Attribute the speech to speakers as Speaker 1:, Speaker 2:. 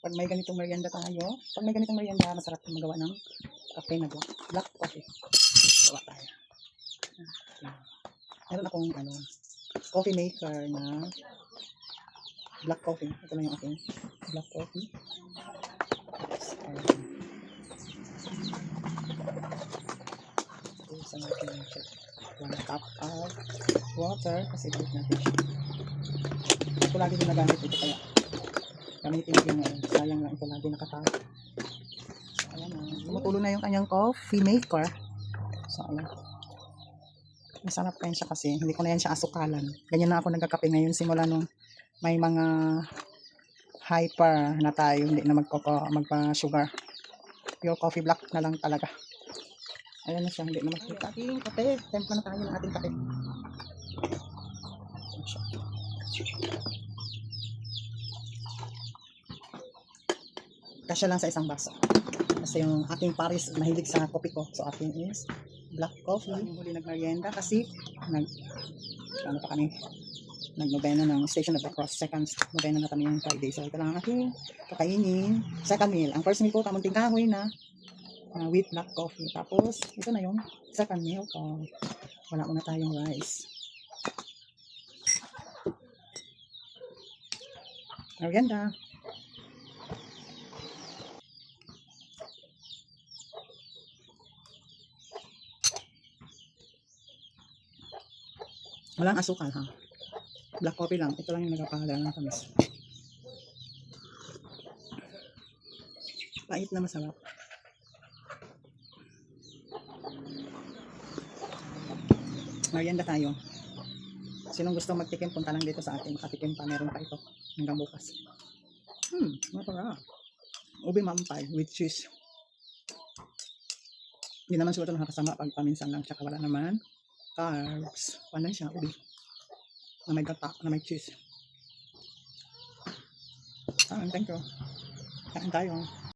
Speaker 1: Pag may ganitong merienda tayo, masarap yung magawa ng kape na black coffee. Gawa tayo. Meron akong coffee maker na black coffee. Ito lang yung aking black coffee. Isa natin siya. 1 cup of water kasi ito natin siya. Ito lagi ginagamit ito kaya gamitin ko ngayon. Sayang lang ito lagi nakatawag. So ayan na. Tumutulo na yung kanyang coffee maker. So ayan. Masarap pa yun siya kasi hindi ko na yan siya asukalan. Ganyan na ako nagkakape ngayon simula nung may mga hyper na tayo. Hindi na magpa-sugar. Pure coffee black na lang talaga. Ayan na siya, hindi na makita. Ating kape, templa na tayo ng ating kape. Kasya lang sa isang baso. Kasi yung aking Paris, mahilig sa coffee ko. So akin is black coffee. Yung huli nagmerienda kasi nag-novena ng Station of the Cross. Second novena na kami yung Friday. So ito lang ang aking kakainin. Second meal. Ang first meal ko, kamunting kahoy na with black coffee. Tapos, ito na yung second meal ko. Wala muna tayong rice. Merienda. Walang asukal ha. Black coffee lang. Ito lang yung nagpapahala ng tamis. Pait na masarap. Merienda tayo. Sinong gusto magtikim, punta lang dito sa atin. Makatikim pa, meron pa ito hanggang bukas. Masarap. Ube mampay with cheese. Hindi naman siguro nakakasama pag paminsan lang, tsaka wala naman carbs. Paano siya, ube na may gata, na may cheese. Thank you. Kain tayo.